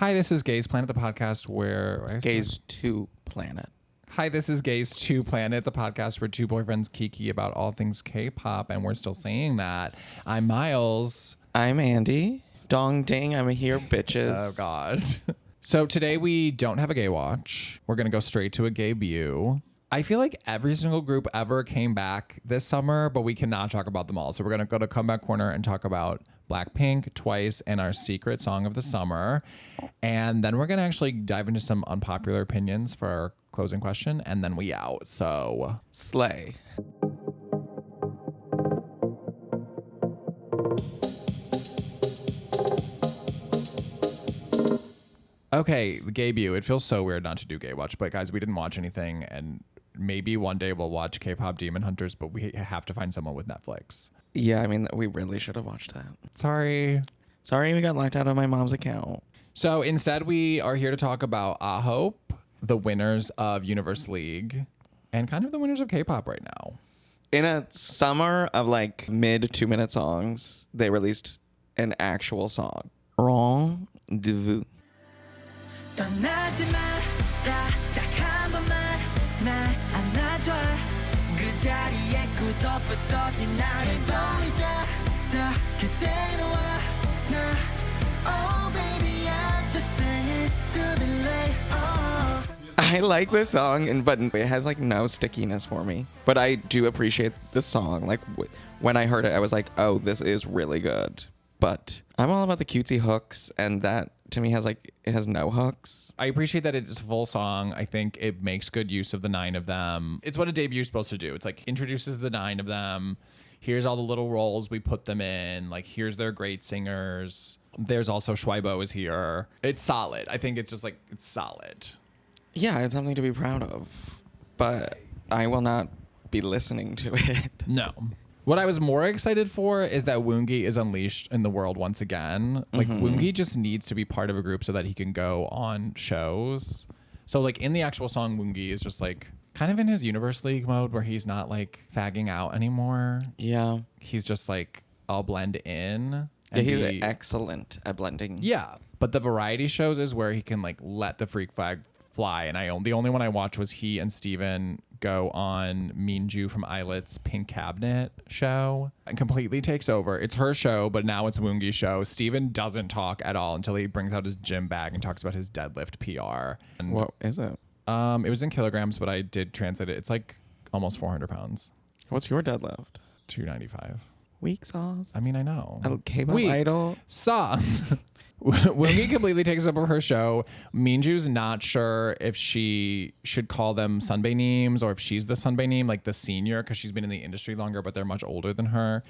Hi, this is Gaze Planet, the podcast where... Gaze to Planet. Hi, this is Gaze to Planet, the podcast where two boyfriends kiki about all things K-pop, and we're still saying that. I'm Miles. I'm Andy. Dong ding, I'm here, bitches. Oh, God. So today we don't have a gay watch. We're going to go straight to a gay view. I feel like every single group ever came back this summer, but we cannot talk about them all. So we're going to go to Comeback Corner and talk about BLACKPINK, Twice, and our secret song of the summer. And then we're going to actually dive into some unpopular opinions for our closing question, and then we out. So slay. Okay, the gay view. It feels so weird not to do gay watch, but guys, we didn't watch anything, and maybe one day we'll watch K-pop Demon Hunters, but we have to find someone with Netflix. Yeah, I mean, we really should have watched that. Sorry, we got locked out of my mom's account. So instead, we are here to talk about AHOF, the winners of Universe League, and kind of the winners of K-pop right now. In a summer of like mid 2-minute songs, they released an actual song. Rendezvous. I like this song, but it has like no stickiness for me. But I do appreciate the song. Like when I heard it, I was like, oh, this is really good. But I'm all about the cutesy hooks, and that to me it has no hooks. I appreciate that it's a full song. I think it makes good use of the 9 of them. It's what a debut is supposed to do. It's like introduces the 9 of them. Here's all the little roles we put them in. Like, here's their great singers. There's also Schweibo is here. It's solid. I think it's just like, it's solid. Yeah, it's something to be proud of. But I will not be listening to it. No. What I was more excited for is that Woongi is unleashed in the world once again. Like, Woongi just needs to be part of a group so that he can go on shows. So, like, in the actual song, Woongi is just, like, kind of in his Universe League mode where he's not, like, fagging out anymore. Yeah. He's just, like, I'll blend in. Yeah, he's excellent at blending. Yeah. But the variety shows is where he can, like, let the freak flag fly. And the only one I watched was he and Steven go on Minju from Eyelet's Pink Cabinet show and completely takes over. It's her show, but now it's Woongi's show. Steven doesn't talk at all until he brings out his gym bag and talks about his deadlift PR. And what is it? It was in kilograms, but I did translate it. It's like almost 400 pounds. What's your deadlift? 295. Weak sauce. I mean, I know. K-pop idol. Sauce. Woongi completely takes over her show. Minju's not sure if she should call them Sunbae names or if she's the Sunbae name, like the senior, because she's been in the industry longer, but they're much older than her.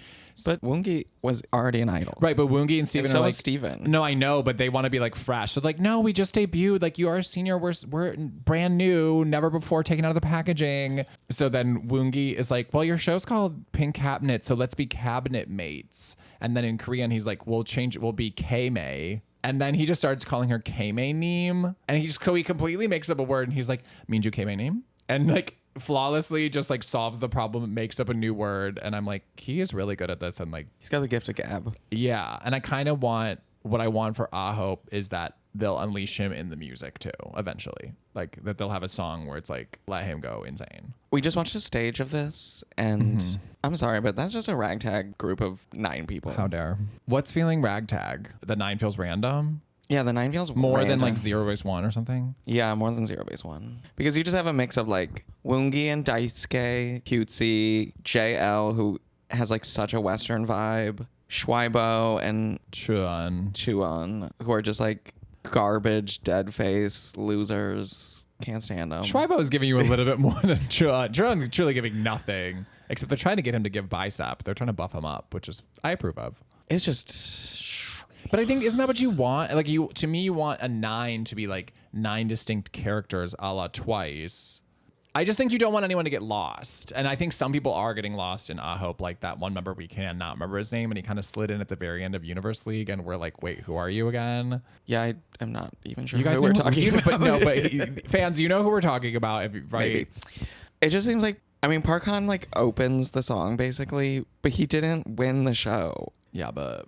But Woongi was already an idol. Right, but Woongi and Steven so are like... was Steven. No, I know, but they want to be like fresh. So like, no, we just debuted. Like, you are a senior. We're brand new, never before taken out of the packaging. So then Woongi is like, well, your show's called Pink Cabinet, so let's be cabinet mates. And then in Korean, he's like, we'll change it. We'll be K-May. And then he just starts calling her K-May Neem. And he completely makes up a word. And he's like, Minju K-May Neem. And like flawlessly just like solves the problem, makes up a new word. And I'm like, he is really good at this. And like, he's got the gift of gab. Yeah. And I kind of what I want for AHOF is that they'll unleash him in the music too, eventually. Like that they'll have a song where it's like, let him go insane. We just watched a stage of this, and I'm sorry, but that's just a ragtag group of 9 people. How dare. What's feeling ragtag? The 9 feels random? Yeah, the 9 feels more random. than like Zero Base One or something? Yeah, more than Zero Base One. Because you just have a mix of like Woongi and Daisuke, Cutesy, JL, who has like such a Western vibe, Schweibo and Chuan, who are just like garbage, dead face, losers. Can't stand them. Schweibo is giving you a little bit more than Chuan. Chuan's truly giving nothing, except they're trying to get him to give bicep. They're trying to buff him up, which is I approve of. It's just... But I think, isn't that what you want? Like, you want a 9 to be like 9 distinct characters a la Twice. I just think you don't want anyone to get lost. And I think some people are getting lost in AHOF, like that one member we cannot remember his name, and he kind of slid in at the very end of Universe League, and we're like, wait, who are you again? Yeah, I'm not even sure you guys who we're talking about. But fans, you know who we're talking about, right? Maybe. It just seems like, I mean, Parkhan like opens the song basically, but he didn't win the show. Yeah, but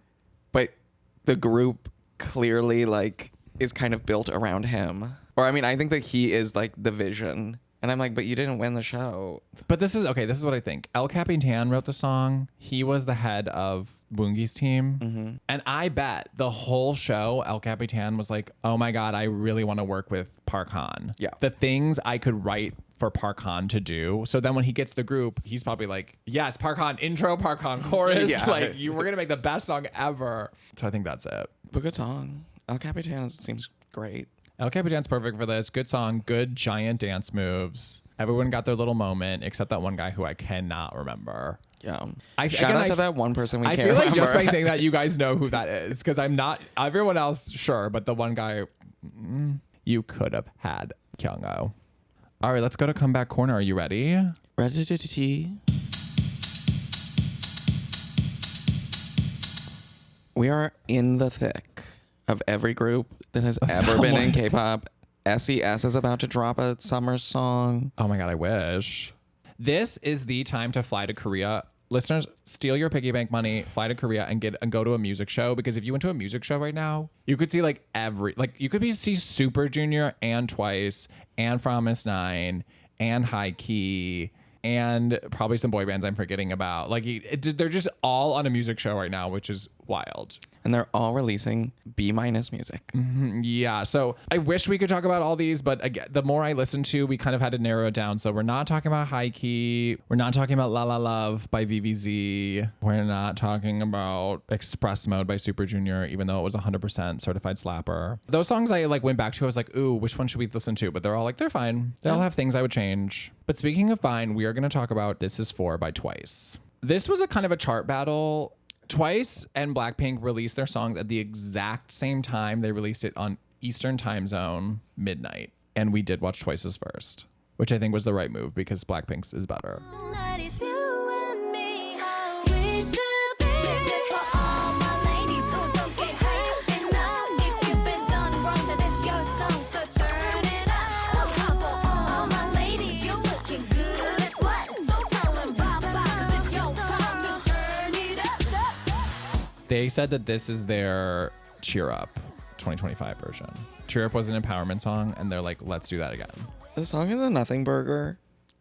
the group clearly like is kind of built around him. Or I mean, I think that he is like the vision. And I'm like, but you didn't win the show. But this is what I think. El Capitan wrote the song. He was the head of Woongi's team. Mm-hmm. And I bet the whole show, El Capitan was like, oh my God, I really want to work with Park Han. Yeah. The things I could write for Park Han to do. So then when he gets the group, he's probably like, yes, Park Han intro, Park Han chorus. Yeah. Like, we're going to make the best song ever. So I think that's it. But good song. El Capitan seems great. El Capitan's perfect for this. Good song, good giant dance moves. Everyone got their little moment, except that one guy who I cannot remember. Yeah. Shout out to that one person we can't remember. I feel like just by saying that, you guys know who that is. Because I'm not, everyone else, sure. But the one guy, you could have had Kyung-oh. All right, let's go to Comeback Corner. Are you ready? Ready. We are in the thick of every group that has ever been in K-pop. SES is about to drop a summer song. Oh my God, I wish. This is the time to fly to Korea. Listeners, steal your piggy bank money, fly to Korea and go to a music show. Because if you went to a music show right now, you could see you could see Super Junior and Twice and Promise 9 and High Key and probably some boy bands I'm forgetting about. Like they're just all on a music show right now, which is wild. And they're all releasing B- music. Mm-hmm. Yeah. So I wish we could talk about all these, but again, the more I listened to, we kind of had to narrow it down. So we're not talking about High Key. We're not talking about La La Love by VVZ. We're not talking about Express Mode by Super Junior, even though it was 100% certified slapper. Those songs I went back to, I was like, ooh, which one should we listen to? But they're all they're fine. They all have things I would change. But speaking of fine, we are going to talk about This Is For by Twice. This was a kind of a chart battle. Twice and BLACKPINK released their songs at the exact same time. They released it on Eastern time zone, midnight. And we did watch Twice's first, which I think was the right move because BLACKPINK's is better. They said that this is their Cheer Up 2025 version. Cheer Up was an empowerment song, and they're like, let's do that again. The song is a nothing burger.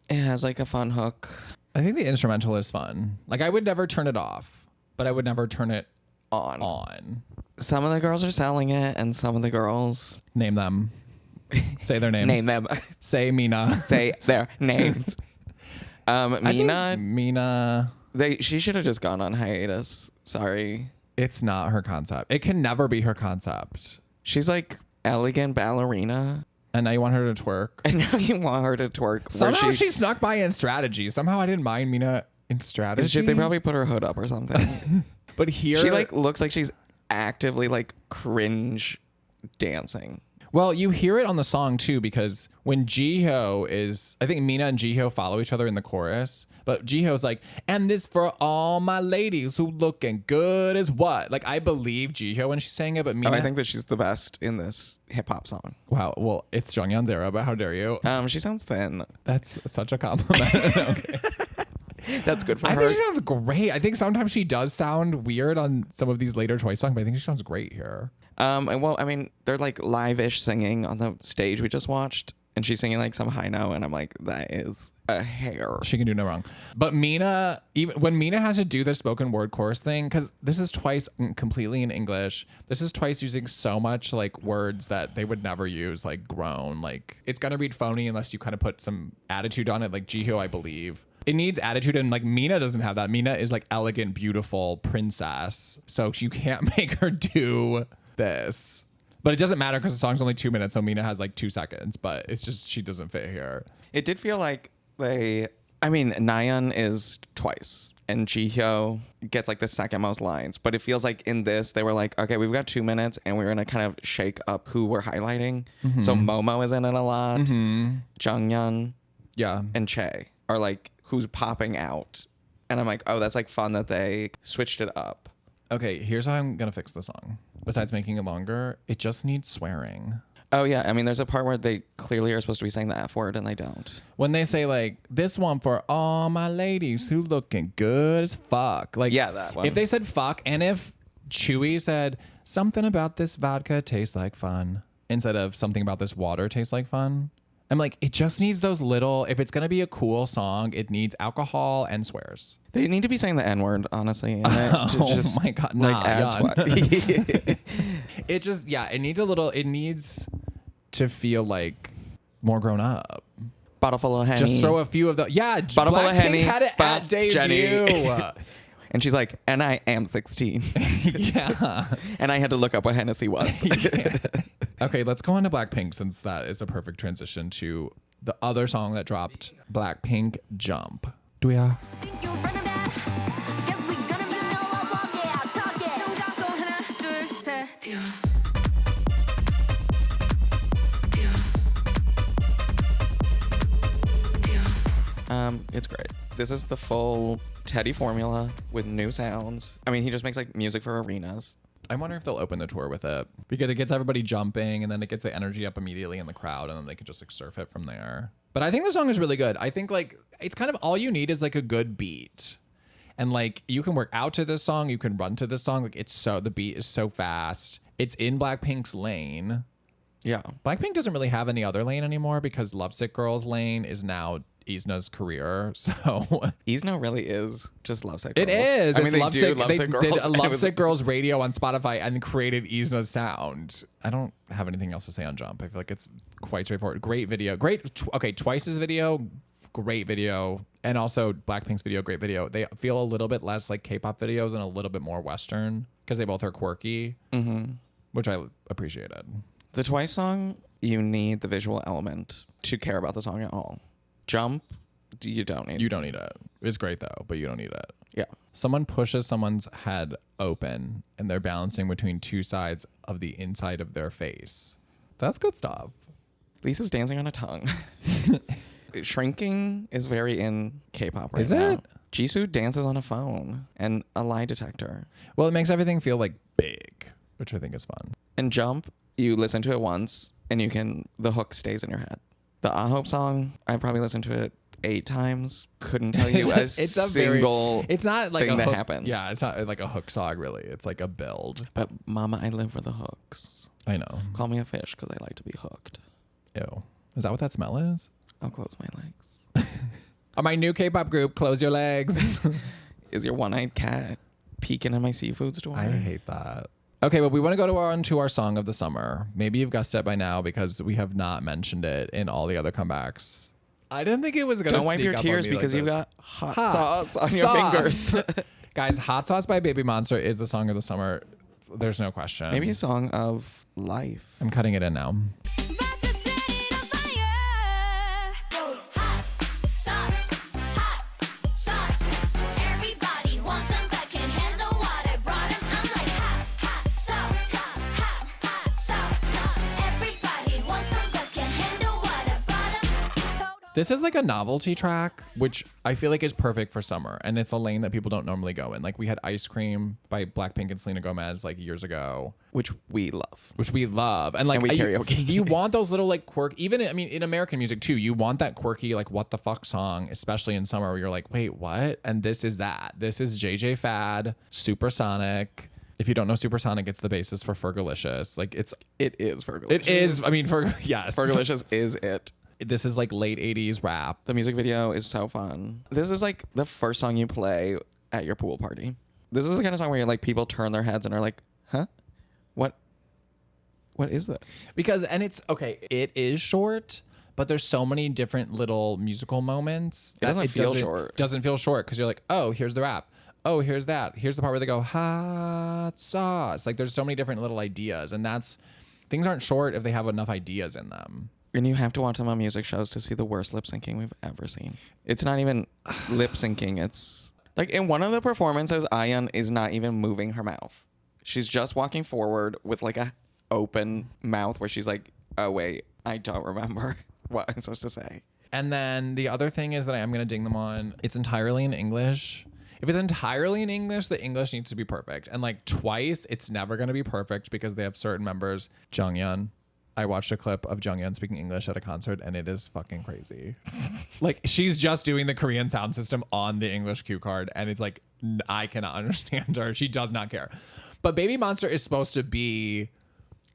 It has a fun hook. I think the instrumental is fun. I would never turn it off, but I would never turn it on. Some of the girls are selling it, and some of the girls... Name them. Say their names. Name them. Say Mina. Say their names. Mina. She should have just gone on hiatus. Sorry. It's not her concept. It can never be her concept. She's elegant ballerina. And now you want her to twerk. And now you want her to twerk. Somehow she snuck by in Strategy. Somehow I didn't mind Mina in Strategy. They probably put her hood up or something. But here... She looks like she's actively cringe dancing. Well, you hear it on the song too, because when Jiho is, I think Mina and Jiho follow each other in the chorus, but Jiho's like, and this for all my ladies who looking good as what? I believe Jiho when she's saying it, but Mina... I think that she's the best in this hip hop song. Wow. Well, it's Jonghyun's era, but how dare you? She sounds thin. That's such a compliment. Okay. That's good for her. I think she sounds great. I think sometimes she does sound weird on some of these later Twice songs, but I think she sounds great here. Well, I mean, they're live-ish singing on the stage we just watched, and she's singing some high note, and I'm like, that is a hair. She can do no wrong. But Mina, even when Mina has to do the spoken word chorus thing, because this is Twice completely in English. This is Twice using so much words that they would never use, grown. It's gonna read phony unless you kind of put some attitude on it, like Jiho, I believe. It needs attitude, and Mina doesn't have that. Mina is elegant, beautiful princess, so you can't make her do this. But it doesn't matter because the song's only 2 minutes, so Mina has 2 seconds, but it's just she doesn't fit here. It did feel like Nayeon is Twice and Jihyo gets the second most lines, but it feels like in this they were okay, we've got 2 minutes and we're gonna kind of shake up who we're highlighting. Mm-hmm. So Momo is in it a lot. Mm-hmm. Jonghyun, and Chae are who's popping out, and I'm oh, that's fun that they switched it up. Okay, here's how I'm gonna fix the song. Besides making it longer, it just needs swearing. Oh yeah, I mean, there's a part where they clearly are supposed to be saying the F word and they don't. When they say this one for all my ladies who looking good as fuck. Yeah, that one. If they said fuck, and if Chewy said something about this vodka tastes like fun, instead of something about this water tastes like fun. I'm like, it just needs those little, if it's going to be a cool song, it needs alcohol and swears. They need to be saying the N-word, honestly. And My God. Nah, adds what? It just, it needs a little, it needs to feel like more grown up. Bottle full of Henny. Just throw a few of the, Bottle full of Henny. had it at debut. Jenny. And she's like, and I am 16. Yeah. And I had to look up what Hennessy was. Okay, let's go on to BLACKPINK since that is a perfect transition to the other song that dropped, BLACKPINK Jump. Duya. It's great. This is the full Teddy formula with new sounds. I mean, he just makes like music for arenas. I wonder if they'll open the tour with it because it gets everybody jumping and then it gets the energy up immediately in the crowd and then they can just like surf it from there. But I think the song is really good. I think like it's kind of all you need is like a good beat. And like you can work out to this song, you can run to this song. Like the beat is so fast. It's in BLACKPINK's lane. Yeah. BLACKPINK doesn't really have any other lane anymore because Lovesick Girl's lane is now Isna's career. So Isna really is just Lovesick Girls. It is. I mean, it's they do Lovesick they Girls. did a Lovesick Girls radio on Spotify and created Isna's sound. I don't have anything else to say on Jump. I feel like it's quite straightforward. Great video. Twice's video, great video. And also BLACKPINK's video, great video. They feel a little bit less like K-pop videos and a little bit more Western because they both are quirky, which I appreciated. The Twice song, you need the visual element to care about the song at all. Jump, you don't need it. You don't need it. It's great though, but you don't need it. Yeah. Someone pushes someone's head open and they're balancing between two sides of the inside of their face. That's good stuff. Lisa's dancing on a tongue. Shrinking is very in K-pop right is now. It? Jisoo dances on a phone and a lie detector. Well, it makes everything feel like big, which I think is fun. And Jump, you listen to it once and the hook stays in your head. The AHOF song, I probably listened to it 8 times. Couldn't tell you it's it's not like thing a that hook, happens. Yeah, it's not like a hook song really. It's like a build. But Mama, I live for the hooks. I know. Call me a fish because I like to be hooked. Ew. Is that what that smell is? I'll close my legs. My new K-pop group, Close Your Legs. Is your one-eyed cat peeking in my seafood store? I hate that. Okay, but we want to go on to our song of the summer. Maybe you've guessed it by now because we have not mentioned it in all the other comebacks. I didn't think it was going to Don't wipe your tears because you got hot sauce on your fingers. Guys, Hot Sauce by Babymonster is the song of the summer. There's no question. Maybe a song of life. I'm cutting it in now. This is like a novelty track, which I feel like is perfect for summer. And it's a lane that people don't normally go in. Like we had Ice Cream by BLACKPINK and Selena Gomez like years ago. Which we love. And like we karaoke. You want those little like in American music too, you want that quirky like what the fuck song, especially in summer where you're like, wait, what? And this is that. This is JJ Fad, Supersonic. If you don't know Supersonic, it's the basis for Fergalicious. Like it is Fergalicious. It is. I mean, yes. Fergalicious is it. This is like late 80s rap. The music video is so fun. This is like the first song you play at your pool party. This is the kind of song where you're like people turn their heads and are like, huh? What is this? Because, and it's, okay, it is short, but there's so many different little musical moments. It doesn't feel short. Doesn't feel short because you're like, oh, here's the rap. Oh, here's that. Here's the part where they go, hot sauce. Like there's so many different little ideas. And things aren't short if they have enough ideas in them. And you have to watch them on music shows to see the worst lip syncing we've ever seen. It's not even lip syncing. It's like in one of the performances, Ayan is not even moving her mouth. She's just walking forward with like a open mouth where she's like, oh wait, I don't remember what I'm supposed to say. And then the other thing is that I am going to ding them on. It's entirely in English. If it's entirely in English, the English needs to be perfect. And like Twice, it's never going to be perfect because they have certain members. Junghyun. I watched a clip of Junghyun speaking English at a concert and it is fucking crazy. Like she's just doing the Korean sound system on the English cue card and it's like, I cannot understand her. She does not care. But Babymonster is supposed to be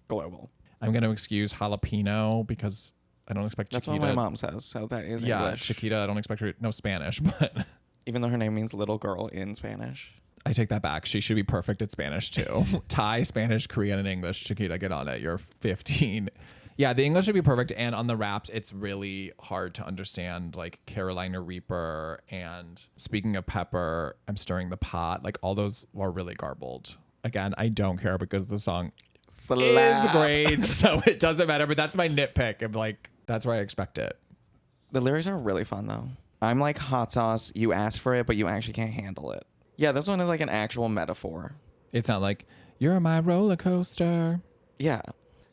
global. I'm going to excuse jalapeno because I don't expect That's Chiquita. what my mom says, so that is English. Chiquita, I don't expect her, no Spanish, but... Even though her name means little girl in Spanish. I take that back. She should be perfect at Spanish too. Thai, Spanish, Korean, and English. Chiquita, get on it. You're 15. Yeah, the English should be perfect. And on the raps, it's really hard to understand like Carolina Reaper. And speaking of pepper, I'm stirring the pot. Like all those are really garbled. Again, I don't care because the song is great. So it doesn't matter. But that's my nitpick. I'm like, that's where I expect it. The lyrics are really fun though. I'm like hot sauce. You ask for it, but you actually can't handle it. Yeah, this one is like an actual metaphor. It's not like, you're my roller coaster. Yeah.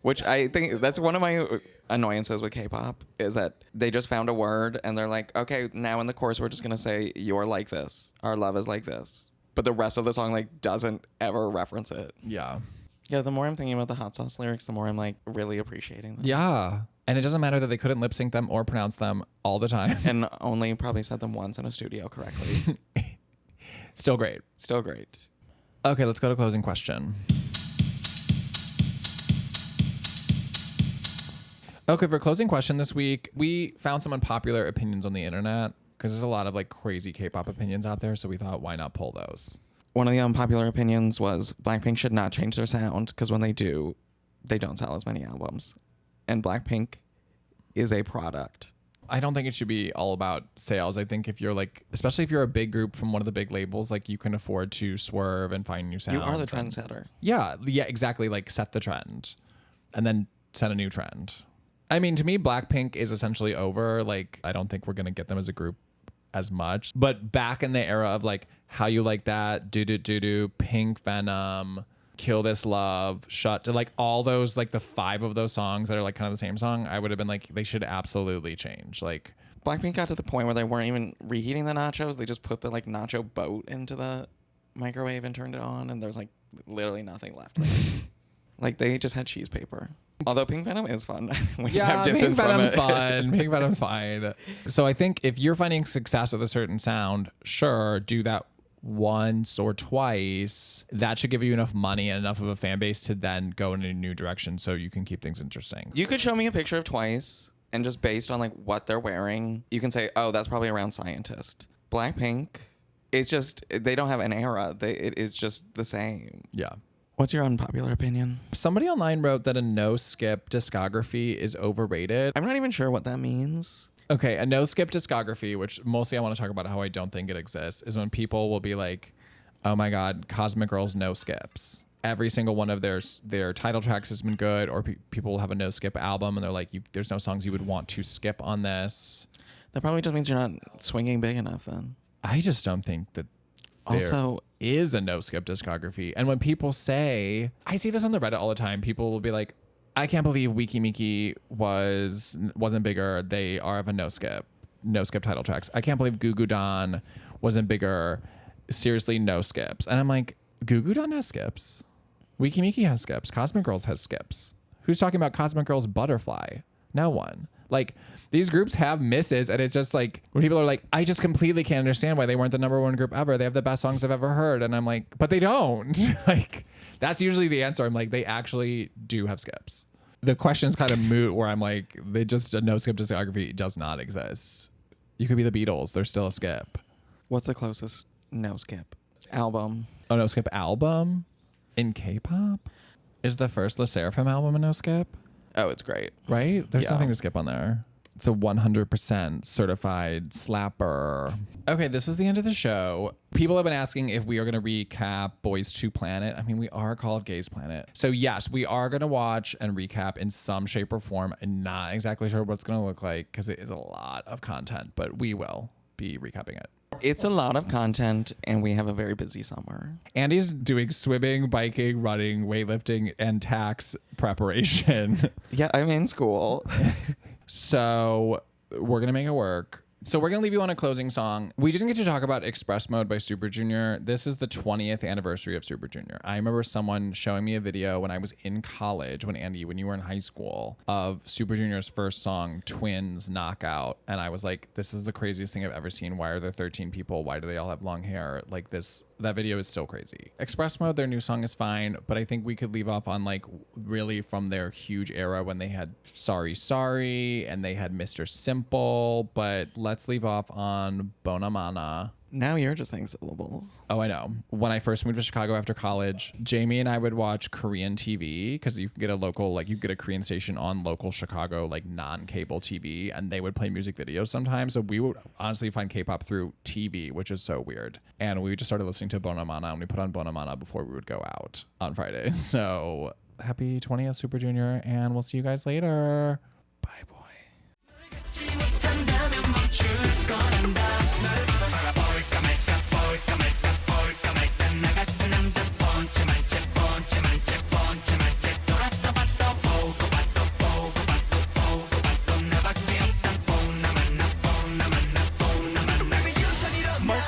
Which I think that's one of my annoyances with K-pop is that they just found a word and they're like, okay, now in the chorus we're just going to say, you're like this. Our love is like this. But the rest of the song like doesn't ever reference it. Yeah. Yeah, the more I'm thinking about the hot sauce lyrics, the more I'm like really appreciating them. Yeah. And it doesn't matter that they couldn't lip sync them or pronounce them all the time. And only probably said them once in a studio correctly. Still great. Still great. Okay, let's go to closing question. Okay, for closing question this week, we found some unpopular opinions on the internet because there's a lot of like crazy K-pop opinions out there. So we thought, why not pull those? One of the unpopular opinions was Blackpink should not change their sound because when they do, they don't sell as many albums. And Blackpink is a product. I don't think it should be all about sales. I think if you're like, especially if you're a big group from one of the big labels, like you can afford to swerve and find new sounds. You are the trendsetter. Yeah, exactly. Like set the trend and then set a new trend. I mean, to me, Blackpink is essentially over. Like, I don't think we're going to get them as a group as much. But back in the era of like How You Like That, Do Do Do Do, Pink Venom, Kill This Love, Shut, to like all those, like the 5 of those songs that are like kind of the same song, I would have been like, they should absolutely change. Like Blackpink got to the point where they weren't even reheating the nachos. They just put the like nacho boat into the microwave and turned it on, and there's like literally nothing left. Like they just had cheese paper. Although Pink Venom is fun. We have Pink Venom's from it. fun. Pink Venom's fine. So I think if you're finding success with a certain sound, sure, do that once or twice. That should give you enough money and enough of a fan base to then go in a new direction so you can keep things interesting. You could show me a picture of Twice, and just based on like what they're wearing, you can say, oh, that's probably around Scientist. Blackpink, it's just, they don't have an era. It is just the same. Yeah. What's your unpopular opinion? Somebody online wrote that a no-skip discography is overrated. I'm not even sure what that means. Okay, a no-skip discography, which mostly I want to talk about how I don't think it exists, is when people will be like, oh my God, Cosmic Girls no skips. Every single one of their title tracks has been good, or people will have a no-skip album and they're like, there's no songs you would want to skip on this. That probably just means you're not swinging big enough then. I just don't think that also is a no-skip discography. And when people say, I see this on the Reddit all the time, people will be like, I can't believe Wiki Miki wasn't bigger. They are of a no-skip title tracks. I can't believe Goo Goo Don wasn't bigger. Seriously, no skips. And I'm like, Goo Goo Don has skips. Wiki Miki has skips. Cosmic Girls has skips. Who's talking about Cosmic Girls Butterfly? No one. Like, these groups have misses, and it's just like, when people are like, I just completely can't understand why they weren't the #1 group ever. They have the best songs I've ever heard. And I'm like, but they don't. Like, that's usually the answer. I'm like, they actually do have skips. The question's kind of moot where I'm like, a no-skip discography does not exist. You could be the Beatles. They're still a skip. What's the closest no-skip album? A no-skip album in K-pop? Is the first Le Sserafim album a no-skip? Oh, it's great. Right? There's Yeah. nothing to skip on there. It's a 100% certified slapper. Okay, this is the end of the show. People have been asking if we are going to recap Boys to Planet. I mean, we are called Gays Planet. So yes, we are going to watch and recap in some shape or form. I'm not exactly sure what it's going to look like because it is a lot of content, but we will be recapping it. It's a lot of content, and we have a very busy summer. Andy's doing swimming, biking, running, weightlifting, and tax preparation. Yeah, I'm in school. So we're going to make it work. So we're going to leave you on a closing song. We didn't get to talk about Express Mode by Super Junior. This is the 20th anniversary of Super Junior. I remember someone showing me a video when I was in college, when you were in high school, of Super Junior's first song, Twins Knockout. And I was like, this is the craziest thing I've ever seen. Why are there 13 people? Why do they all have long hair? Like this, that video is still crazy. Express Mode, their new song is fine, but I think we could leave off on like really from their huge era when they had Sorry Sorry and they had Mr. Simple, but let's leave off on Bonamana. Now you're just saying syllables. Oh, I know. When I first moved to Chicago after college, Jamie and I would watch Korean TV because you can get a local, like you get a Korean station on local Chicago, like non-cable TV, and they would play music videos sometimes. So we would honestly find K-pop through TV, which is so weird. And we just started listening to Bonamana, and we put on Bonamana before we would go out on Fridays. So happy 20th Super Junior, and we'll see you guys later. Bye, boy. More